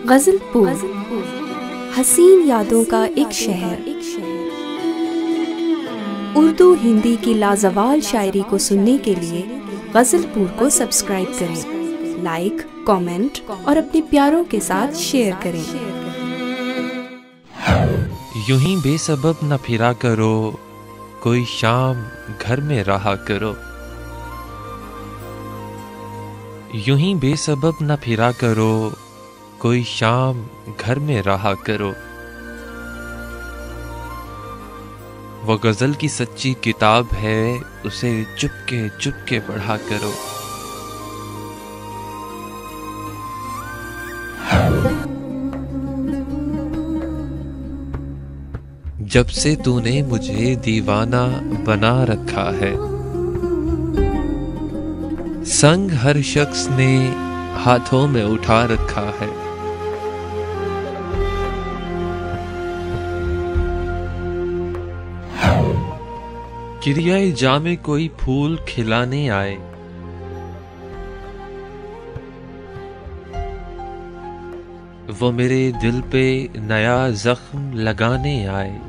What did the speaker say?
गजलपुर, हसीन यादों का एक शहर। उर्दू हिंदी की लाजवाल शायरी को सुनने के लिए गजलपुर को सब्सक्राइब करें, लाइक, कमेंट और अपने प्यारों के साथ शेयर करें। यूं ही बेसबब न फिरा करो, कोई शाम घर में रहा करो। यूं ही बेसबब न फिरा करो, कोई शाम घर में रहा करो। वो गजल की सच्ची किताब है, उसे चुपके चुपके पढ़ा करो। जब से तूने मुझे दीवाना बना रखा है, संग हर शख्स ने हाथों में उठा रखा है। किरियाए जामे कोई फूल खिलाने आए, वो मेरे दिल पे नया जख्म लगाने आए।